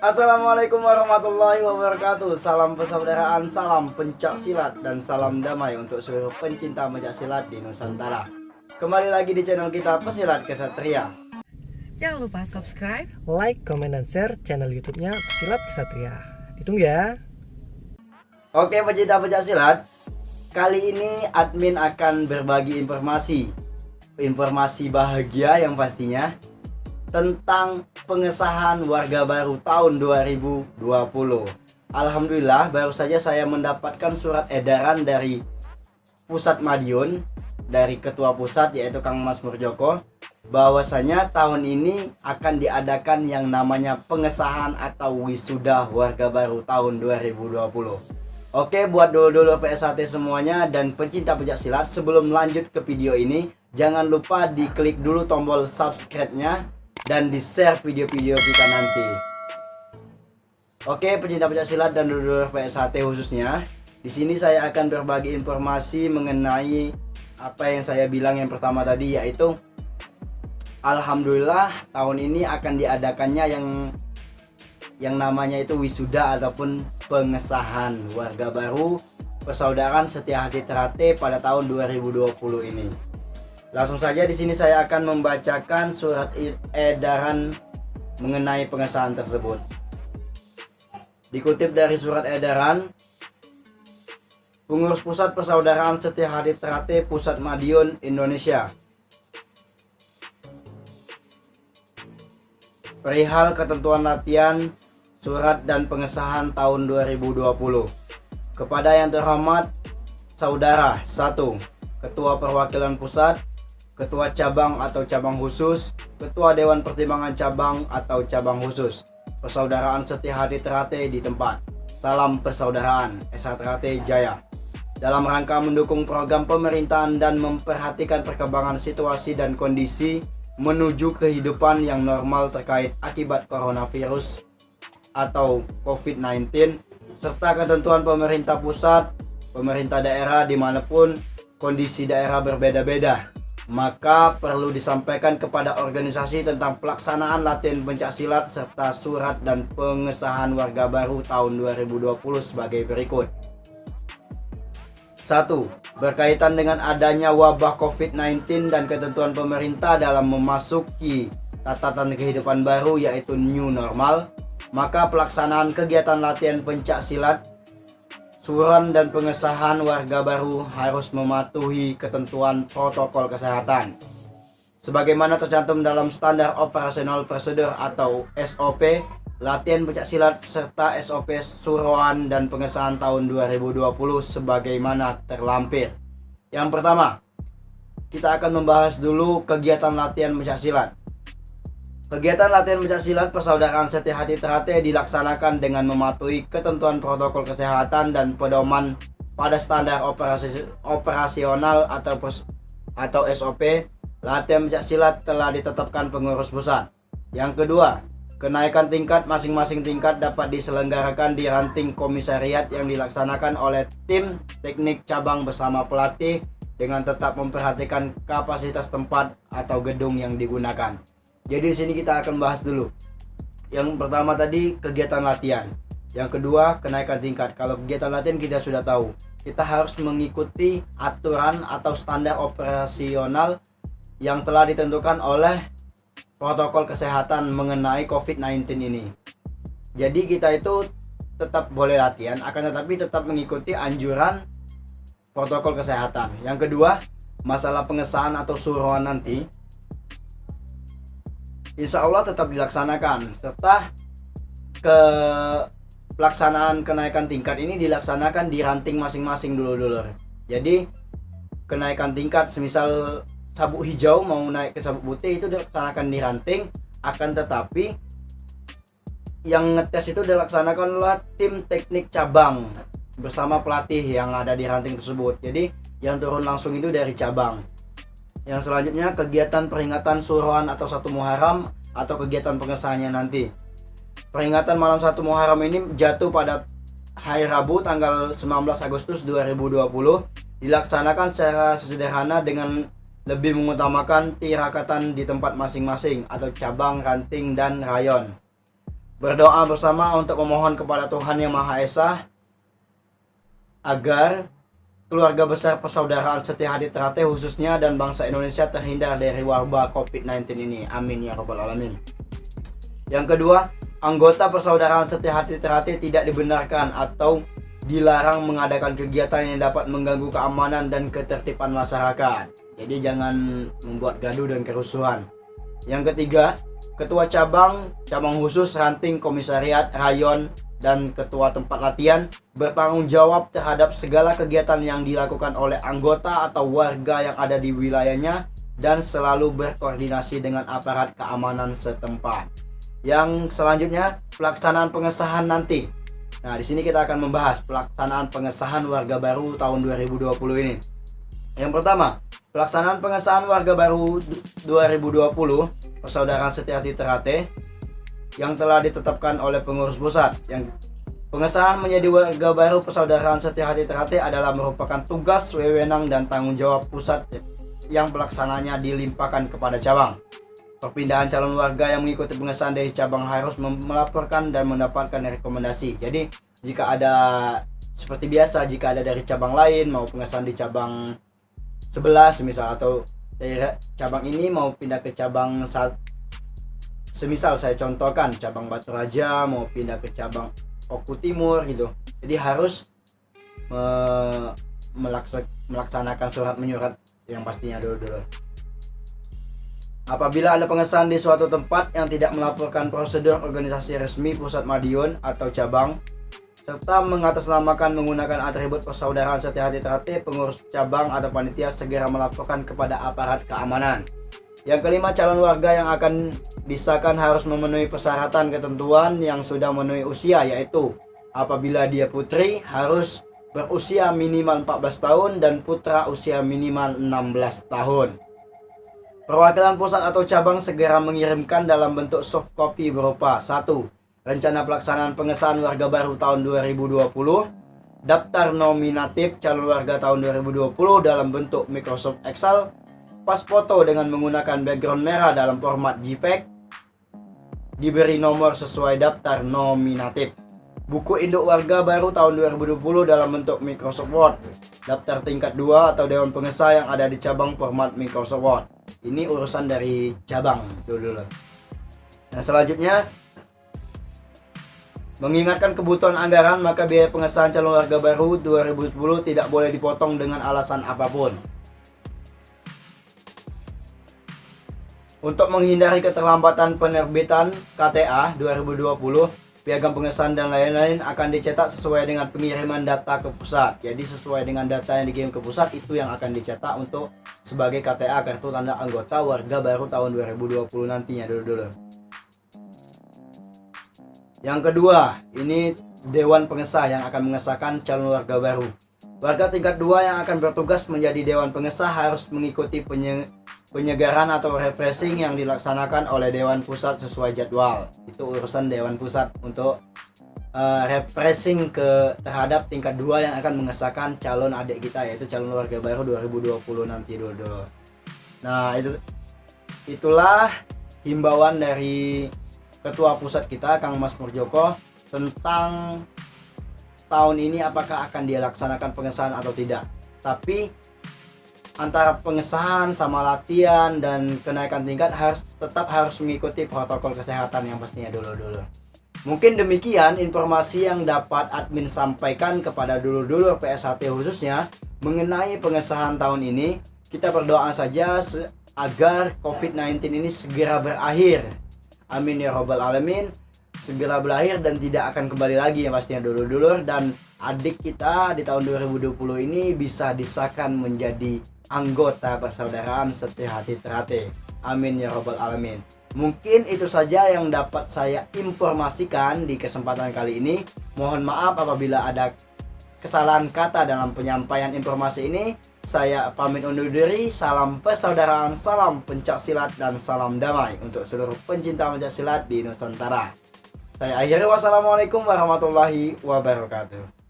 Assalamualaikum warahmatullahi wabarakatuh. Salam persaudaraan, salam pencak silat, dan salam damai untuk seluruh pencinta pencak silat di Nusantara. Kembali lagi di channel kita Pesilat Kesatria. Jangan lupa subscribe, like, komen, dan share channel YouTube-nya Pesilat Kesatria. Ditunggu ya. Oke pecinta pencak silat, kali ini admin akan berbagi informasi bahagia yang pastinya tentang pengesahan warga baru tahun 2020. Alhamdulillah, baru saja saya mendapatkan surat edaran dari Pusat Madiun, dari Ketua Pusat yaitu Kang Mas Murjoko, bahwasanya tahun ini akan diadakan yang namanya pengesahan atau wisuda warga baru tahun 2020. Oke, buat dulur-dulur PSAT semuanya dan pencinta pencak silat, sebelum lanjut ke video ini, jangan lupa diklik dulu tombol subscribe-nya dan di-share video-video kita nanti. Oke, pencinta pencak silat dan dulur PSAT khususnya, di sini saya akan berbagi informasi mengenai apa yang saya bilang yang pertama tadi, yaitu alhamdulillah tahun ini akan diadakannya yang namanya itu wisuda ataupun pengesahan warga baru Persaudaraan Setia Hati Ternate pada tahun 2020 ini. Langsung saja di sini saya akan membacakan surat edaran mengenai pengesahan tersebut. Dikutip dari surat edaran, Pengurus Pusat Persaudaraan Setia Hati Ternate Pusat Madiun Indonesia. Perihal ketentuan latihan, surat dan pengesahan tahun 2020. Kepada yang terhormat Saudara 1. Ketua Perwakilan Pusat, Ketua Cabang atau Cabang Khusus, Ketua Dewan Pertimbangan Cabang atau Cabang Khusus Persaudaraan Setia Hati Ternate di tempat. Salam Persaudaraan SH Ternate Jaya. Dalam rangka mendukung program pemerintahan dan memperhatikan perkembangan situasi dan kondisi menuju kehidupan yang normal terkait akibat coronavirus atau COVID-19 serta ketentuan pemerintah pusat, pemerintah daerah dimanapun kondisi daerah berbeda-beda, maka perlu disampaikan kepada organisasi tentang pelaksanaan latihan pencak silat serta surat dan pengesahan warga baru tahun 2020 sebagai berikut. 1. Berkaitan dengan adanya wabah COVID-19 dan ketentuan pemerintah dalam memasuki tatanan kehidupan baru yaitu new normal, maka pelaksanaan kegiatan latihan pencak silat, surat dan pengesahan warga baru harus mematuhi ketentuan protokol kesehatan sebagaimana tercantum dalam standar operasional prosedur atau SOP latihan pencak silat serta SOP suruhan dan pengesahan tahun 2020 sebagaimana terlampir. Yang pertama, kita akan membahas dulu kegiatan latihan pencak silat. Kegiatan latihan pencak silat Persaudaraan Setia Hati Ternate dilaksanakan dengan mematuhi ketentuan protokol kesehatan dan pedoman pada standar operasional atau SOP latihan pencak silat telah ditetapkan pengurus pusat. Yang kedua, kenaikan tingkat masing-masing tingkat dapat diselenggarakan di ranting komisariat yang dilaksanakan oleh tim teknik cabang bersama pelatih dengan tetap memperhatikan kapasitas tempat atau gedung yang digunakan. Jadi di sini kita akan bahas dulu. Yang pertama tadi kegiatan latihan. Yang kedua kenaikan tingkat. Kalau kegiatan latihan kita sudah tahu, kita harus mengikuti aturan atau standar operasional yang telah ditentukan oleh protokol kesehatan mengenai COVID-19 ini. Jadi kita itu tetap boleh latihan, akan tetapi tetap mengikuti anjuran protokol kesehatan. Yang kedua, masalah pengesahan atau suruhan nanti insya Allah tetap dilaksanakan, serta pelaksanaan kenaikan tingkat ini dilaksanakan di ranting masing-masing dulu. Jadi kenaikan tingkat semisal sabuk hijau mau naik ke sabuk putih itu dilaksanakan di ranting, akan tetapi yang ngetes itu dilaksanakan oleh tim teknik cabang bersama pelatih yang ada di ranting tersebut. Jadi yang turun langsung itu dari cabang. Yang selanjutnya kegiatan peringatan suruhan atau 1 Muharram atau kegiatan pengesahannya nanti. Peringatan malam 1 Muharram ini jatuh pada hari Rabu tanggal 19 Agustus 2020, dilaksanakan secara sederhana dengan lebih mengutamakan tirakatan di tempat masing-masing atau cabang, ranting, dan rayon. berdoa bersama untuk memohon kepada Tuhan Yang Maha Esa agar keluarga besar persaudaraan Setia Hati Ternate khususnya dan bangsa Indonesia terhindar dari wabah COVID-19 ini. Amin ya rabbal alamin. Yang kedua, anggota persaudaraan Setia Hati Ternate tidak dibenarkan atau dilarang mengadakan kegiatan yang dapat mengganggu keamanan dan ketertiban masyarakat. Jadi jangan membuat gaduh dan kerusuhan. Yang ketiga, ketua cabang khusus, ranting, komisariat, rayon, dan ketua tempat latihan bertanggung jawab terhadap segala kegiatan yang dilakukan oleh anggota atau warga yang ada di wilayahnya dan selalu berkoordinasi dengan aparat keamanan setempat. Yang selanjutnya, pelaksanaan pengesahan nanti. Nah, di sini kita akan membahas pelaksanaan pengesahan warga baru tahun 2020 ini. Yang pertama, pelaksanaan pengesahan warga baru 2020 Persaudaraan Setia Hati Ternate yang telah ditetapkan oleh pengurus pusat. Yang pengesahan menjadi warga baru Persaudaraan Setia Hati Ternate adalah merupakan tugas, wewenang, dan tanggung jawab pusat yang pelaksananya dilimpahkan kepada cabang. Perpindahan calon warga yang mengikuti pengesahan dari cabang harus melaporkan dan mendapatkan rekomendasi. Jadi jika ada seperti biasa, jika ada dari cabang lain mau pengesahan di cabang sebelah semisal, atau dari cabang ini mau pindah ke cabang semisal saya contohkan cabang Batu Raja mau pindah ke cabang Oku Timur gitu. Jadi harus melaksanakan surat menyurat yang pastinya dulu. Apabila ada pengesahan di suatu tempat yang tidak melaporkan prosedur organisasi resmi pusat Madiun atau cabang serta mengatasnamakan menggunakan atribut persaudaraan Setia Hati Ternate, pengurus cabang atau panitia segera melaporkan kepada aparat keamanan. Yang kelima, calon warga yang akan disahkan harus memenuhi persyaratan ketentuan yang sudah memenuhi usia, yaitu apabila dia putri harus berusia minimal 14 tahun dan putra usia minimal 16 tahun. Perwakilan pusat atau cabang segera mengirimkan dalam bentuk soft copy berupa 1. Rencana pelaksanaan pengesahan warga baru tahun 2020, daftar nominatif calon warga tahun 2020 dalam bentuk Microsoft Excel, pas foto dengan menggunakan background merah dalam format JPEG, diberi nomor sesuai daftar nominatif. Buku induk warga baru tahun 2020 dalam bentuk Microsoft Word, daftar tingkat 2 atau dewan pengesah yang ada di cabang format Microsoft Word. Ini urusan dari cabang dulu. Nah, selanjutnya mengingatkan kebutuhan anggaran, maka biaya pengesahan calon warga baru 2010 tidak boleh dipotong dengan alasan apapun. Untuk menghindari keterlambatan penerbitan KTA 2020, piagam pengesahan dan lain-lain akan dicetak sesuai dengan pengiriman data ke pusat. Jadi sesuai dengan data yang dikirim ke pusat itu yang akan dicetak untuk sebagai KTA, kartu tanda anggota warga baru tahun 2020 nantinya dulu. Yang kedua, ini Dewan Pengesah yang akan mengesahkan calon warga baru. Warga tingkat 2 yang akan bertugas menjadi Dewan Pengesah harus mengikuti penyegaran atau refreshing yang dilaksanakan oleh Dewan Pusat sesuai jadwal. Itu urusan Dewan Pusat untuk refreshing terhadap tingkat 2 yang akan mengesahkan calon adik kita, yaitu calon warga baru 2020 nanti dulu. Nah, itulah himbauan dari Ketua Pusat kita, Kang Mas Murjoko, tentang tahun ini apakah akan dia laksanakan pengesahan atau tidak. Tapi antara pengesahan sama latihan dan kenaikan tingkat tetap harus mengikuti protokol kesehatan yang pastinya dulu. Mungkin demikian informasi yang dapat admin sampaikan kepada dulur-dulur PSHT khususnya mengenai pengesahan tahun ini. Kita berdoa saja agar COVID-19 ini segera berakhir. Amin ya rabbal alamin. Segera berakhir dan tidak akan kembali lagi ya pastinya dulur-dulur, dan adik kita di tahun 2020 ini bisa disahkan menjadi anggota persaudaraan Setia Hati Ternate. Amin ya rabbal alamin. Mungkin itu saja yang dapat saya informasikan di kesempatan kali ini. Mohon maaf apabila ada kesalahan kata dalam penyampaian informasi ini. Saya pamit undur diri. Salam persaudaraan, salam pencaksilat, dan salam damai untuk seluruh pencinta pencaksilat di Nusantara. Saya akhiri, wassalamualaikum warahmatullahi wabarakatuh.